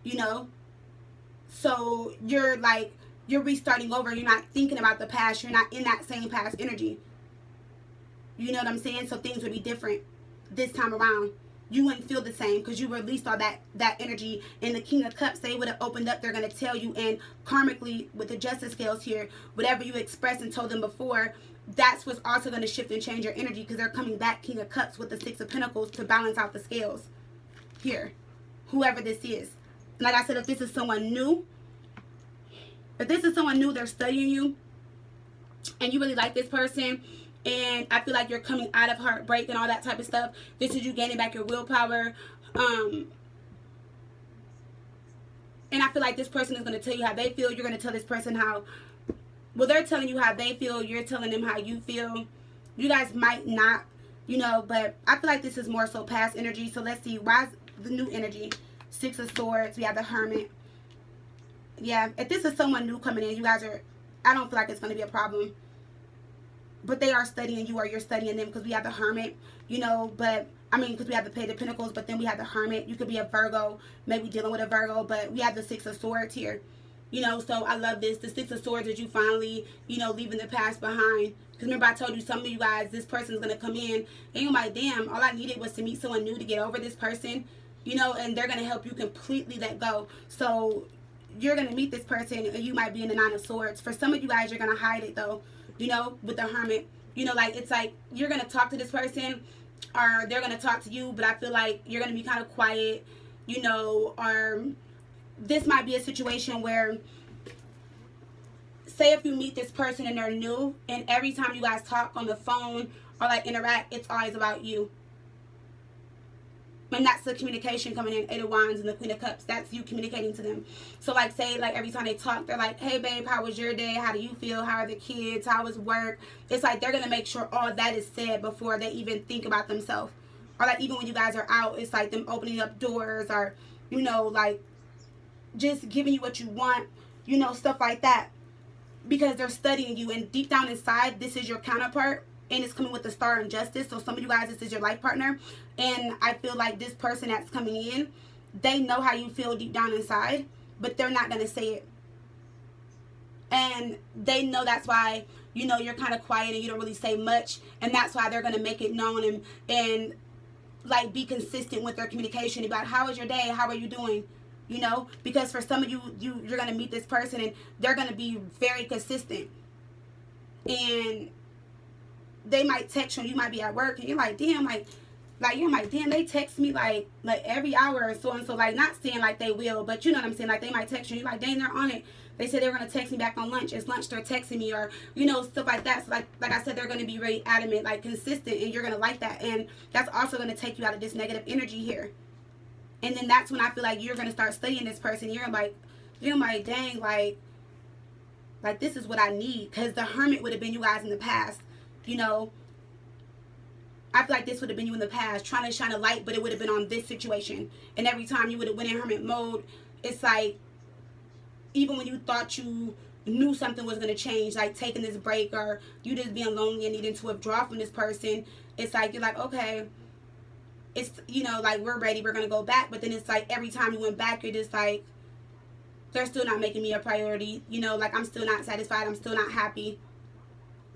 You know? So you're restarting over. You're not thinking about the past. You're not in that same past energy. You know what I'm saying? So things would be different this time around. You wouldn't feel the same because you released all that energy. And the King of Cups, they would have opened up. They're going to tell you, and karmically with the Justice scales here, whatever you expressed and told them before, that's what's also going to shift and change your energy, because they're coming back, King of Cups, with the Six of Pentacles to balance out the scales here. Whoever this is. Like I said, if this is someone new, they're studying you, and you really like this person, and I feel like you're coming out of heartbreak and all that type of stuff. This is you gaining back your willpower. And I feel like this person is going to tell you how they feel. You're going to tell this person how, well, they're telling you how they feel. You're telling them how you feel. You guys might not, you know, but I feel like this is more so past energy. So let's see. Why is the new energy? Six of Swords. We have the Hermit. Yeah, if this is someone new coming in, you guys are, I don't feel like it's going to be a problem. But they are studying you, or you're studying them, because we have the Hermit, you know, but, I mean, because we have the Page of Pentacles, but then we have the Hermit. You could be a Virgo, maybe dealing with a Virgo, but we have the Six of Swords here, you know, so I love this. The Six of Swords is you finally, you know, leaving the past behind. Because remember, I told you, some of you guys, this person's going to come in, and you're like, damn, all I needed was to meet someone new to get over this person, you know, and they're going to help you completely let go. So you're going to meet this person, and you might be in the Nine of Swords. For some of you guys, you're going to hide it, though, you know, with the Hermit. You know, like, it's like you're going to talk to this person, or they're going to talk to you, but I feel like you're going to be kind of quiet, you know, or this might be a situation where, say if you meet this person and they're new, and every time you guys talk on the phone or, like, interact, it's always about you. And that's the communication coming in. Eight of Wands and the Queen of Cups. That's you communicating to them. So, like, say, like, every time they talk, they're like, hey, babe, how was your day? How do you feel? How are the kids? How was work? It's like they're going to make sure all that is said before they even think about themselves. Or, like, even when you guys are out, it's like them opening up doors, or, you know, like, just giving you what you want, you know, stuff like that. Because they're studying you, and deep down inside, this is your counterpart. And it's coming with the Star and Justice. So some of you guys, this is your life partner. And I feel like this person that's coming in, they know how you feel deep down inside, but they're not going to say it. And they know that's why, you know, you're kind of quiet and you don't really say much. And that's why they're going to make it known, and like, be consistent with their communication about how was your day? How are you doing? You know, because for some of you, you're going to meet this person, and they're going to be very consistent. And they might text you, and you might be at work, and you're like, damn, you're like, damn, they text me like every hour or so and so, like, not saying like they will, but you know what I'm saying, like, they might text you, you're like, dang, they're on it. They said they were going to text me back on lunch. It's lunch, they're texting me, or, you know, stuff like that. So like I said, they're going to be really adamant, like, consistent, and you're going to like that. And that's also going to take you out of this negative energy here. And then that's when I feel like you're going to start studying this person. You're like, dang, like this is what I need. Because the Hermit would have been you guys in the past. You know, I feel like this would have been you in the past, trying to shine a light, but it would have been on this situation. And every time you would have went in Hermit mode, it's like, even when you thought you knew something was going to change, like taking this break, or you just being lonely and needing to withdraw from this person, it's like, you're like, okay, it's, you know, like, we're ready, we're going to go back. But then it's like, every time you went back, you're just like, they're still not making me a priority. You know, like, I'm still not satisfied. I'm still not happy.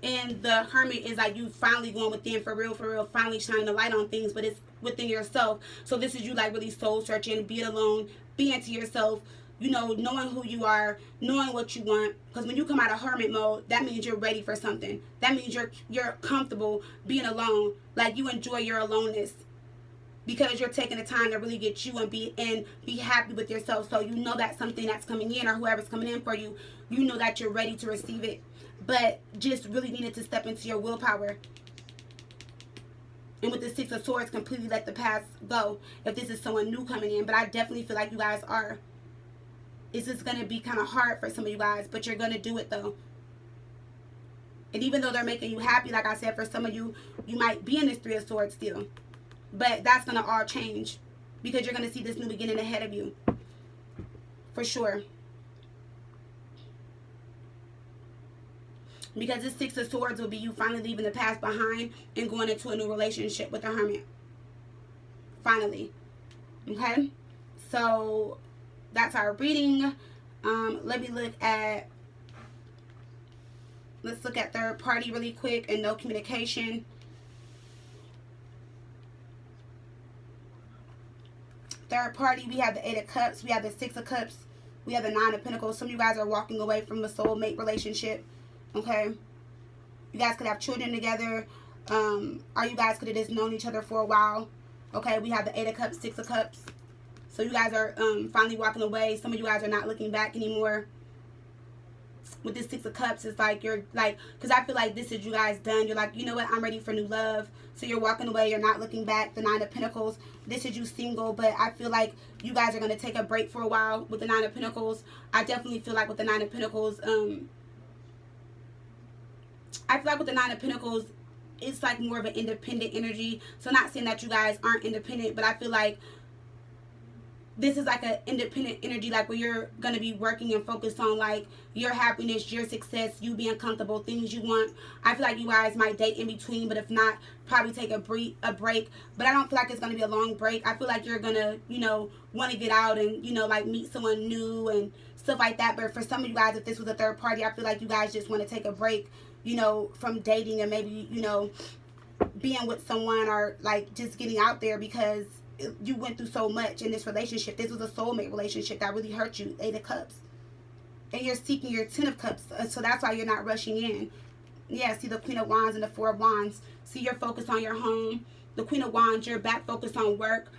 And the Hermit is like you finally going within, for real, finally shining the light on things, but it's within yourself. So this is you, like, really soul searching, being alone, being to yourself, you know, knowing who you are, knowing what you want. Because when you come out of Hermit mode, that means you're ready for something. That means you're comfortable being alone. Like, you enjoy your aloneness, because you're taking the time to really get you and be happy with yourself. So you know that something that's coming in, or whoever's coming in for you, you know that you're ready to receive it. But just really needed to step into your willpower. And with the Six of Swords, completely let the past go, if this is someone new coming in. But I definitely feel like you guys are. It's just going to be kind of hard for some of you guys, but you're going to do it, though. And even though they're making you happy, like I said, for some of you, you might be in this Three of Swords still. But that's going to all change because you're going to see this new beginning ahead of you. For sure. Because this Six of Swords will be you finally leaving the past behind and going into a new relationship with the Hermit. Finally. Okay? So, that's our reading. Let me look at... Let's look at third party really quick and no communication. Third party, we have the Eight of Cups. We have the Six of Cups. We have the Nine of Pentacles. Some of you guys are walking away from a soulmate relationship. Okay? You guys could have children together. Or you guys could have just known each other for a while. Okay? We have the Eight of Cups, Six of Cups. So you guys are finally walking away. Some of you guys are not looking back anymore. With this Six of Cups, it's like you're like, because I feel like this is you guys done. You're like, you know what, I'm ready for new love. So you're walking away, you're not looking back. The Nine of Pentacles, this is you single, but I feel like you guys are going to take a break for a while with the Nine of Pentacles. I definitely feel like with the Nine of Pentacles, I feel like with the Nine of Pentacles, it's like more of an independent energy. So not saying that you guys aren't independent, but I feel like this is like an independent energy, like where you're going to be working and focused on like your happiness, your success, you being comfortable, things you want. I feel like you guys might date in between, but if not, probably take a break. But I don't feel like it's going to be a long break. I feel like you're going to, you know, want to get out and, you know, like meet someone new and stuff like that. But for some of you guys, if this was a third party, I feel like you guys just want to take a break, you know, from dating and maybe, you know, being with someone or like just getting out there because you went through so much in this relationship. This was a soulmate relationship that really hurt you. Eight of Cups. And you're seeking your Ten of Cups. So that's why you're not rushing in. Yeah, see the Queen of Wands and the Four of Wands. See, you're focused on your home. The Queen of Wands, you're back focused on work.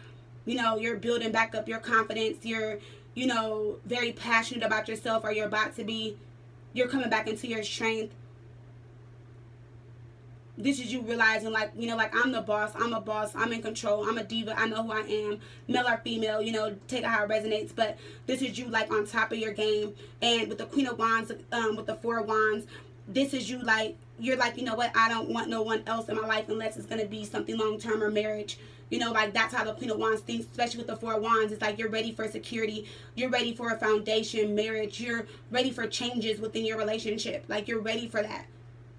You know, you're building back up your confidence. You're, you know, very passionate about yourself, or you're about to be. You're coming back into your strength. This is you realizing, like, you know, like, I'm the boss, I'm a boss, I'm in control, I'm a diva, I know who I am, male or female, you know, take it how it resonates, but this is you, like, on top of your game. And with the Queen of Wands, with the Four of Wands, this is you, like, you're like, you know what, I don't want no one else in my life unless it's going to be something long-term or marriage. You know, like, that's how the Queen of Wands thinks, especially with the Four of Wands. It's like you're ready for security. You're ready for a foundation, marriage. You're ready for changes within your relationship. Like, you're ready for that.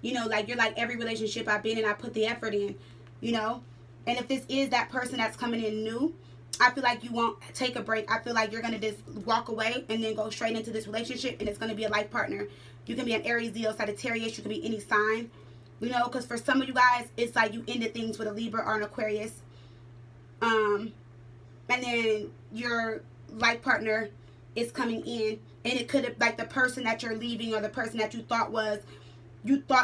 You know, like, you're like, every relationship I've been in, I put the effort in, you know. And if this is that person that's coming in new, I feel like you won't take a break. I feel like you're going to just walk away and then go straight into this relationship, and it's going to be a life partner. You can be an Aries, Leo, Sagittarius. You can be any sign, you know, because for some of you guys, it's like you ended things with a Libra or an Aquarius. And then your life partner is coming in, and it could have, like, the person that you're leaving or the person that you thought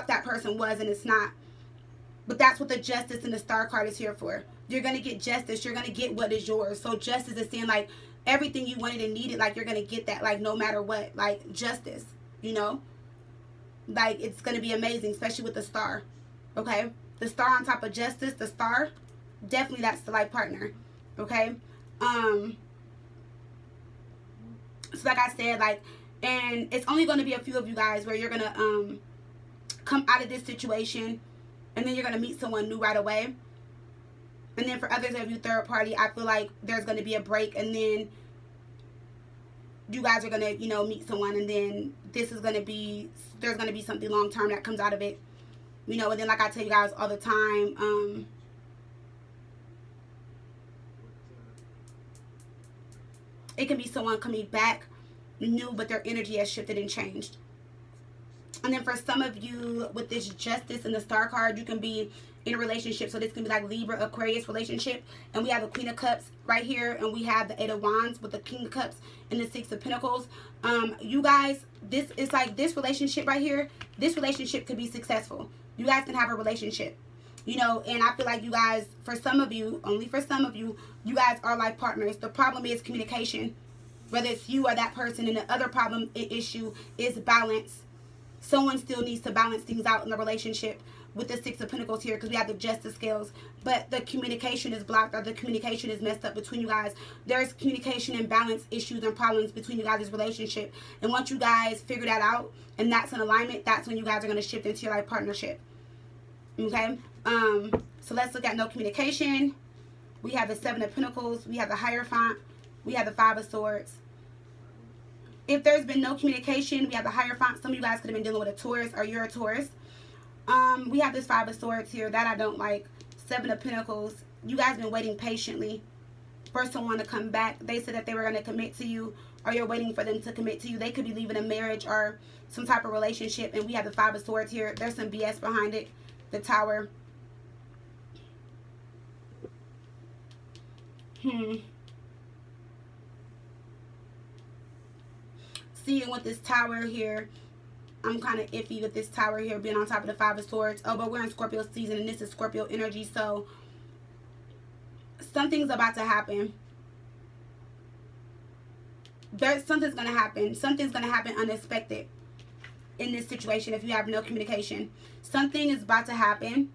that person was, and it's not. But that's what the Justice and the Star card is here for. You're going to get justice. You're going to get what is yours. So justice is saying, like, everything you wanted and needed, like, you're going to get that, like, no matter what. Like, justice, you know? Like, it's going to be amazing, especially with the Star. Okay? The Star on top of justice, the Star, definitely that's the life partner. Okay? So like I said, like, and it's only going to be a few of you guys where you're going to, come out of this situation, and then you're going to meet someone new right away. And then for others of you third party, I feel like there's going to be a break, and then you guys are going to, you know, meet someone, and then this is going to be, there's going to be something long term that comes out of it, you know. And then, like I tell you guys all the time, it can be someone coming back new, but their energy has shifted and changed. And then for some of you with this Justice and the Star card, you can be in a relationship. So this can be like Libra, Aquarius relationship. And we have the Queen of Cups right here. And we have the Eight of Wands with the King of Cups and the Six of Pentacles. You guys, this is like this relationship right here. This relationship could be successful. You guys can have a relationship. You know, and I feel like you guys, for some of you, only for some of you, you guys are life partners. The problem is communication. Whether it's you or that person. And the other problem issue is balance. Someone still needs to balance things out in the relationship. with the Six of Pentacles here, because we have the Justice scales, but the communication is blocked, or the communication is messed up between you guys. There's communication imbalance issues and problems between you guys' relationship, and once you guys figure that out and that's in alignment, that's when you guys are going to shift into your life partnership. Okay, so let's look at no communication. We have the Seven of Pentacles, we have the Hierophant, we have the Five of Swords. If there's been no communication, we have the Hierophant. Some of you guys could have been dealing with a Taurus, or you're a Taurus. We have this Five of Swords here. That I don't like. Seven of Pentacles. You guys been waiting patiently for someone to come back. They said that they were going to commit to you, or you're waiting for them to commit to you. They could be leaving a marriage or some type of relationship, and we have the Five of Swords here. There's some BS behind it. The Tower. Seeing with this Tower here, I'm kind of iffy with this Tower here being on top of the Five of Swords. Oh, but we're in Scorpio season, and this is Scorpio energy, so something's about to happen. Something's going to happen. Something's going to happen unexpected in this situation if you have no communication. Something is about to happen.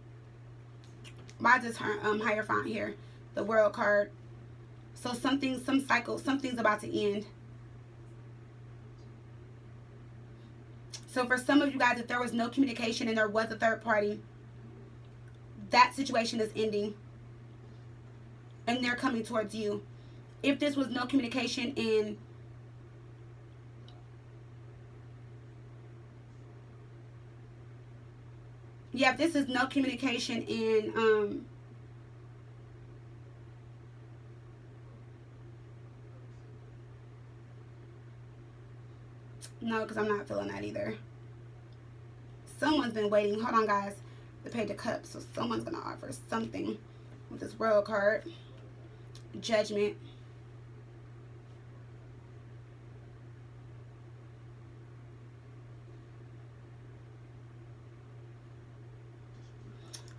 Why is this Hierophant here? The World card. So some cycle, something's about to end. So for some of you guys, if there was no communication and there was a third party, that situation is ending. And they're coming towards you. If this was no communication and yeah, if this is no communication and no, because I'm not feeling that either. Someone's been waiting. Hold on, guys. The Page of Cups. So someone's going to offer something with this World card. Judgment.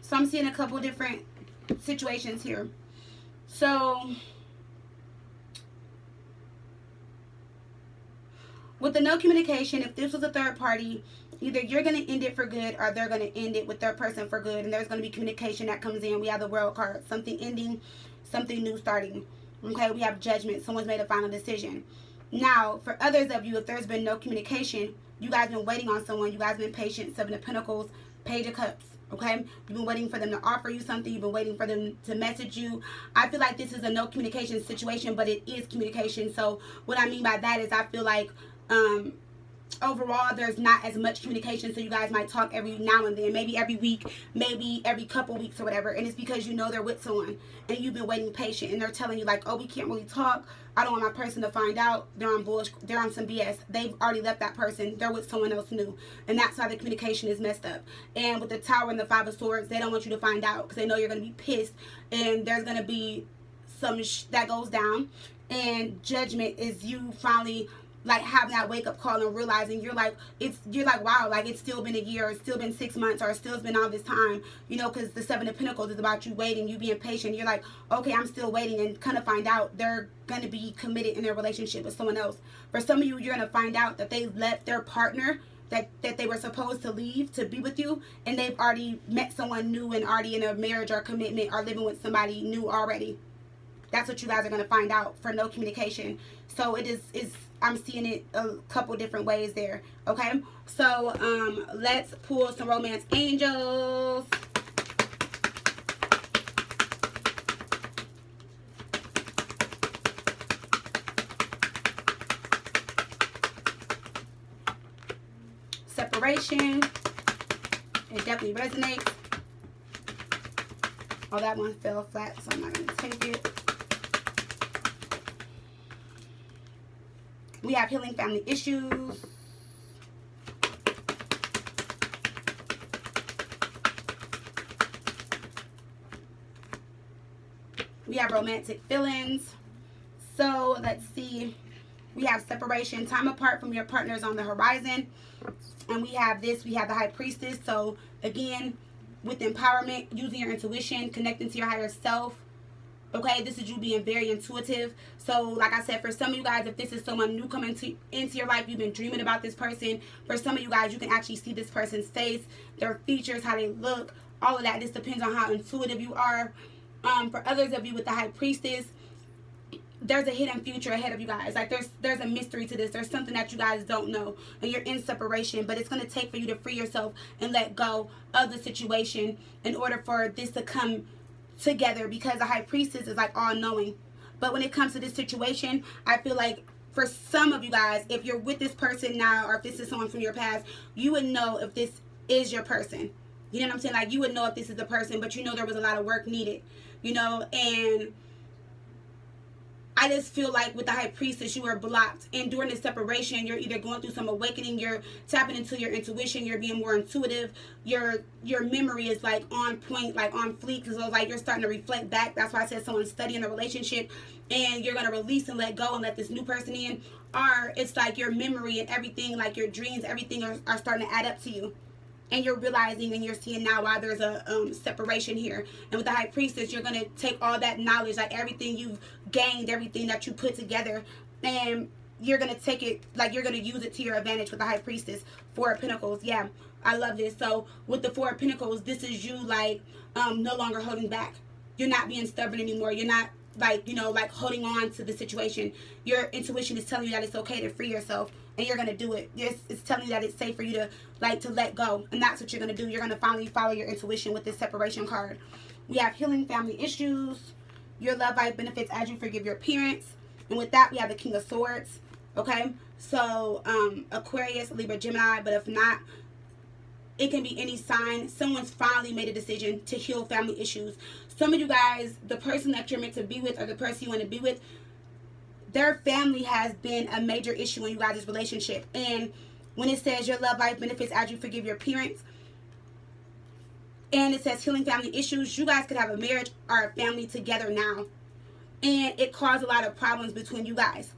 So I'm seeing a couple different situations here. So with the no communication, if this was a third party, either you're going to end it for good or they're going to end it with their person for good. And there's going to be communication that comes in. We have the World card. Something ending, something new starting. Okay, we have Judgment. Someone's made a final decision. Now, for others of you, if there's been no communication, you guys been waiting on someone. You guys been patient. Seven of Pentacles, Page of Cups. Okay, you've been waiting for them to offer you something. You've been waiting for them to message you. I feel like this is a no communication situation, but it is communication. So what I mean by that is I feel like overall there's not as much communication, so you guys might talk every now and then, maybe every week, maybe every couple weeks or whatever, and it's because you know they're with someone and you've been waiting patient and they're telling you like, oh, we can't really talk, I don't want my person to find out, they're on bullshit, they're on some BS, they've already left that person, they're with someone else new, and that's how the communication is messed up. And with the Tower and the Five of Swords, they don't want you to find out because they know you're going to be pissed, and there's going to be some that goes down. And Judgment is you finally like having that wake up call and realizing you're like wow, like it's still been a year, it's still been 6 months, or it's still been all this time, you know, because the Seven of Pentacles is about you waiting, you being patient. You're like, okay, I'm still waiting, and kind of find out they're going to be committed in their relationship with someone else. For some of you, you're going to find out that they left their partner that they were supposed to leave to be with you, and they've already met someone new and already in a marriage or commitment or living with somebody new already. That's what you guys are going to find out for no communication. So it is I'm seeing it a couple different ways there. Okay, so let's pull some romance angels. Separation. It definitely resonates. Oh, that one fell flat, so I'm not going to take it. We have healing family issues. We have romantic feelings. So let's see. We have separation, time apart from your partners on the horizon. And we have this, we have the High Priestess. So again, with empowerment, using your intuition, connecting to your higher self. Okay, this is you being very intuitive. So like I said, for some of you guys, if this is someone new coming into your life, you've been dreaming about this person. For some of you guys, you can actually see this person's face, their features, how they look, all of that. This depends on how intuitive you are. For others of you with the High Priestess, there's a hidden future ahead of you guys. Like there's a mystery to this. There's something that you guys don't know, and you're in separation, but it's going to take for you to free yourself and let go of the situation in order for this to come together, because the High Priestess is like all knowing. But when it comes to this situation, I feel like for some of you guys, if you're with this person now, or if this is someone from your past, you would know if this is your person. You know what I'm saying? Like, you would know if this is the person, but you know there was a lot of work needed, you know. And I just feel like with the High Priestess, you are blocked. And during this separation, you're either going through some awakening, you're tapping into your intuition, you're being more intuitive, your memory is like on point, like on fleek, because like you're starting to reflect back. That's why I said someone's studying the relationship, and you're going to release and let go and let this new person in. Or it's like your memory and everything, like your dreams, everything are starting to add up to you. And you're realizing and you're seeing now why there's a separation here. And with the High Priestess, you're going to take all that knowledge, like everything you've gained, everything that you put together, and you're going to take it, like you're going to use it to your advantage with the High Priestess. Four of Pentacles. Yeah, I love this. So with the Four of Pentacles, this is you like no longer holding back. You're not being stubborn anymore. You're not like, you know, like holding on to the situation. Your intuition is telling you that it's okay to free yourself, and you're going to do it. It's telling you that it's safe for you to let go, and that's what you're going to do. You're going to finally follow your intuition with this separation card. We have healing family issues. Your love life benefits as you forgive your parents. And with that, we have the King of Swords. Okay, so Aquarius, Libra, Gemini, but if not, it can be any sign. Someone's finally made a decision to heal family issues. Some of you guys, the person that you're meant to be with, or the person you want to be with, their family has been a major issue in you guys' relationship. And when it says your love life benefits as you forgive your parents, and it says healing family issues, you guys could have a marriage or a family together now, and it caused a lot of problems between you guys.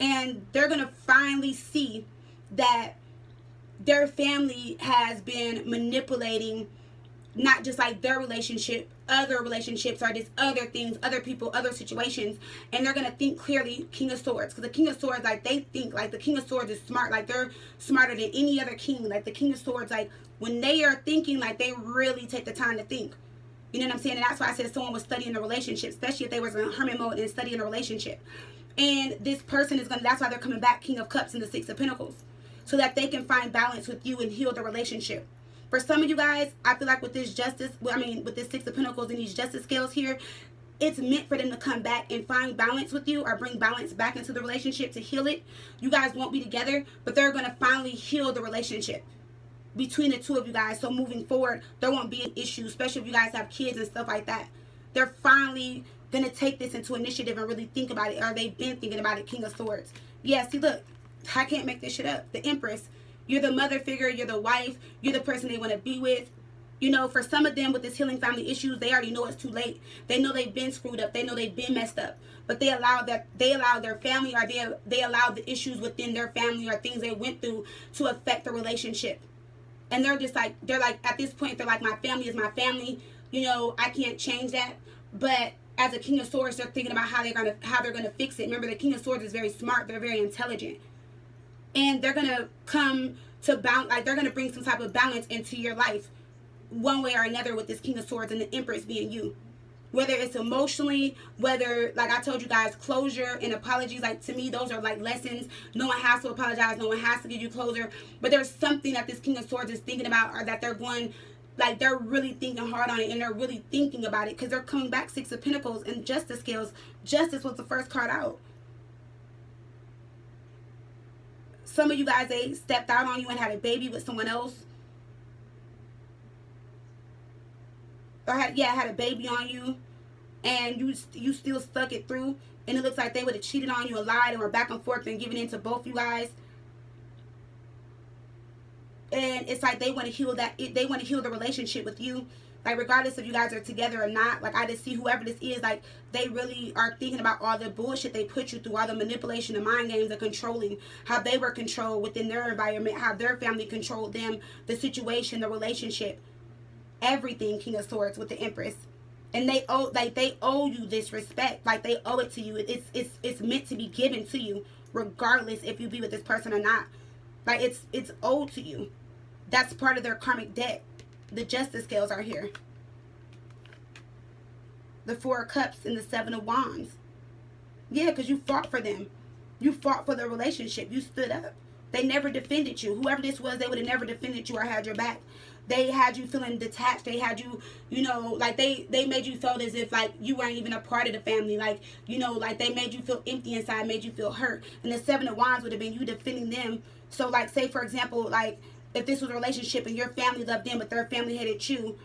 And they're going to finally see that their family has been manipulating not just like their relationship, other relationships, or just other things, other people, other situations. And they're going to think clearly. King of Swords, because the King of Swords, like, they think like the King of Swords is smart, like they're smarter than any other king. Like the King of Swords, like when they are thinking, like they really take the time to think. You know what I'm saying? And that's why I said someone was studying the relationship, especially if they was in hermit mode and studying the relationship. And this person is going to, that's why they're coming back, King of Cups and the Six of Pentacles, so that they can find balance with you and heal the relationship. For some of you guys, I feel like with this justice, with this Six of Pentacles and these justice scales here, it's meant for them to come back and find balance with you, or bring balance back into the relationship to heal it. You guys won't be together, but they're going to finally heal the relationship between the two of you guys. So moving forward, there won't be an issue, especially if you guys have kids and stuff like that. They're finally going to take this into initiative and really think about it, or they've been thinking about it. King of Swords. Yeah, see, look, I can't make this shit up. The Empress. You're the mother figure, you're the wife, you're the person they want to be with. You know, for some of them with this healing family issues, they already know it's too late. They know they've been screwed up. They know they've been messed up. But they allow their family, or they allow the issues within their family or things they went through to affect the relationship. And they're just like, at this point, they're like, my family is my family. You know, I can't change that. But as a King of Swords, they're thinking about how they're gonna fix it. Remember, the King of Swords is very smart. They're very intelligent. And they're going to come to they're going to bring some type of balance into your life one way or another with this King of Swords and the Empress being you. Whether it's emotionally, whether, like I told you guys, closure and apologies, like to me, those are like lessons. No one has to apologize. No one has to give you closure. But there's something that this King of Swords is thinking about, or that they're going, like they're really thinking hard on it, and they're really thinking about it, because they're coming back Six of Pentacles and Justice scales. Justice was the first card out. Some of you guys, they stepped out on you and had a baby with someone else. Or had a baby on you, and you still stuck it through. And it looks like they would have cheated on you and lied and were back and forth and giving in to both you guys. And it's like they want to heal they want to heal the relationship with you. Like, regardless if you guys are together or not, like, I just see whoever this is, like, they really are thinking about all the bullshit they put you through, all the manipulation, the mind games, the controlling, how they were controlled within their environment, how their family controlled them, the situation, the relationship, everything. King of Swords with the Empress. And they owe you this respect. Like, they owe it to you. It's meant to be given to you, regardless if you be with this person or not. Like, it's owed to you. That's part of their karmic debt. The justice scales are here. The Four of Cups and the Seven of Wands. Yeah, because you fought for them. You fought for the relationship. You stood up. They never defended you. Whoever this was, they would have never defended you or had your back. They had you feeling detached. They had you, you know, like they made you feel as if like you weren't even a part of the family. Like, you know, like they made you feel empty inside, made you feel hurt. And the Seven of Wands would have been you defending them. So like, say for example, like if this was a relationship and your family loved them but their family hated you,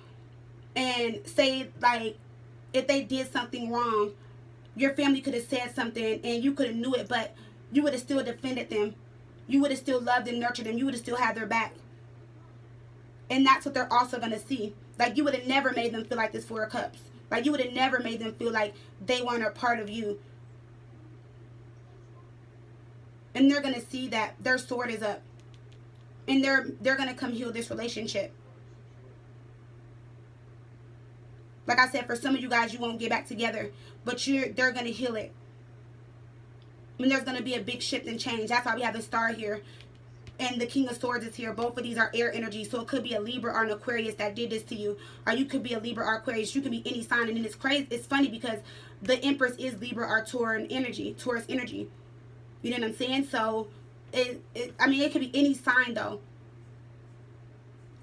and say like if they did something wrong, your family could have said something and you could have knew it, but you would have still defended them. You would have still loved and nurtured them. You would have still had their back. And that's what they're also going to see. Like, you would have never made them feel like this Four of Cups. Like, you would have never made them feel like they weren't a part of you. And they're going to see that their sword is up. And they're going to come heal this relationship. Like I said, for some of you guys, you won't get back together. But they're going to heal it. And there's going to be a big shift and change. That's why we have the star here. And the King of Swords is here. Both of these are air energy. So it could be a Libra or an Aquarius that did this to you. Or you could be a Libra or Aquarius. You could be any sign. And it's crazy. It's funny because the Empress is Libra or Taurus energy. You know what I'm saying? So, I mean, it could be any sign though.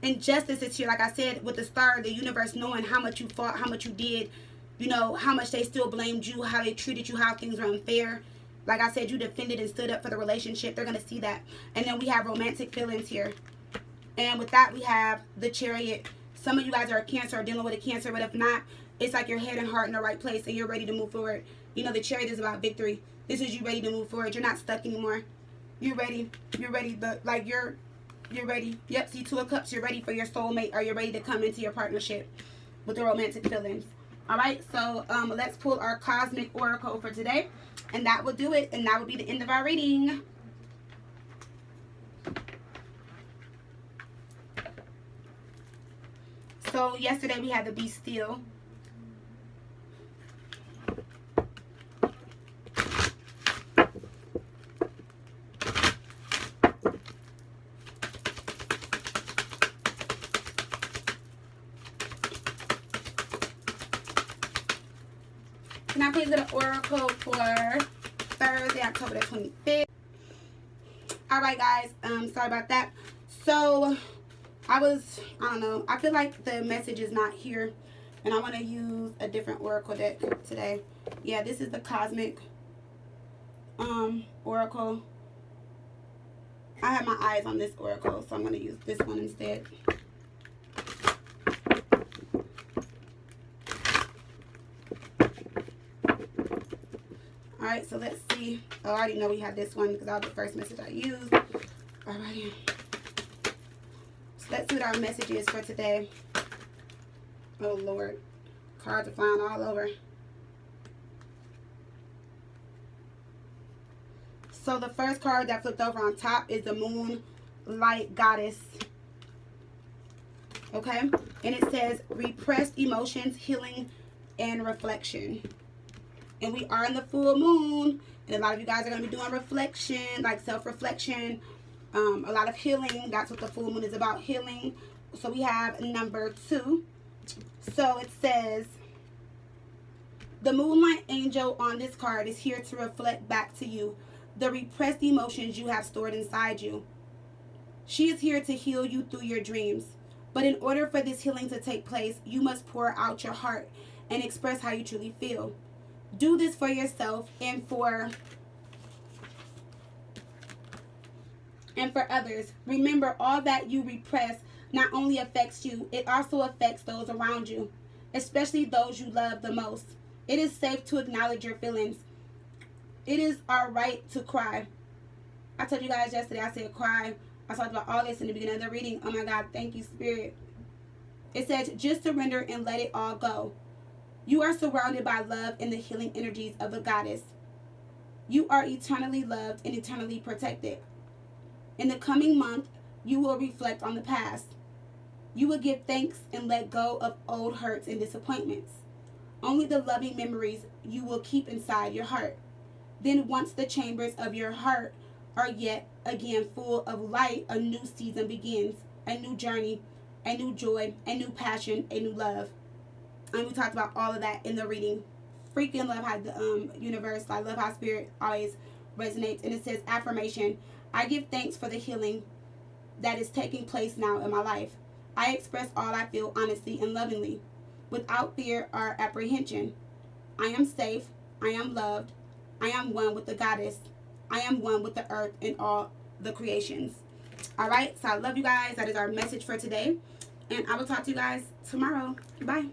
And justice is here. Like I said, with the star, the universe knowing how much you fought, how much you did. You know, how much they still blamed you, how they treated you, how things were unfair. Like I said, you defended and stood up for the relationship. They're going to see that. And then we have romantic feelings here. And with that, we have the Chariot. Some of you guys are a Cancer or dealing with a Cancer. But if not, it's like your head and heart in the right place. And you're ready to move forward. You know, the Chariot is about victory. This is you ready to move forward. You're not stuck anymore. You're ready. You're ready. Like, you're ready. Yep, see, Two of Cups. You're ready for your soulmate. Or you're ready to come into your partnership with the romantic feelings. All right, so let's pull our Cosmic Oracle for today. And that will do it. And that will be the end of our reading. So yesterday we had to be still. Can I please get an oracle for Thursday, October the 25th? Alright guys, sorry about that. So, I don't know, I feel like the message is not here. And I want to use a different oracle deck today. Yeah, this is the Cosmic Oracle. I have my eyes on this oracle, so I'm going to use this one instead. Alright, so let's see. Oh, I already know we had this one because that was the first message I used. Alrighty. So let's see what our message is for today. Oh, Lord. Cards are flying all over. So the first card that flipped over on top is the Moonlight Goddess. Okay? And it says, repressed emotions, healing, and reflection. And we are in the full moon. And a lot of you guys are going to be doing reflection, like self-reflection. A lot of healing. That's what the full moon is about, healing. So we have number 2. So it says, the Moonlight Angel on this card is here to reflect back to you the repressed emotions you have stored inside you. She is here to heal you through your dreams. But in order for this healing to take place, you must pour out your heart and express how you truly feel. Do this for yourself and for others. Remember, all that you repress not only affects you, it also affects those around you, especially those you love the most. It is safe to acknowledge your feelings. It is our right to cry. I told you guys yesterday, I said cry. I talked about all this in the beginning of the reading. Oh my God, thank you, Spirit. It says, just surrender and let it all go. You are surrounded by love and the healing energies of the goddess. You are eternally loved and eternally protected. In the coming month, you will reflect on the past. You will give thanks and let go of old hurts and disappointments. Only the loving memories you will keep inside your heart. Then once the chambers of your heart are yet again full of light, a new season begins, a new journey, a new joy, a new passion, a new love. And we talked about all of that in the reading. Freaking love how the universe, I love how spirit always resonates. And it says, affirmation, I give thanks for the healing that is taking place now in my life. I express all I feel honestly and lovingly, without fear or apprehension. I am safe. I am loved. I am one with the goddess. I am one with the earth and all the creations. All right, so I love you guys. That is our message for today. And I will talk to you guys tomorrow. Bye.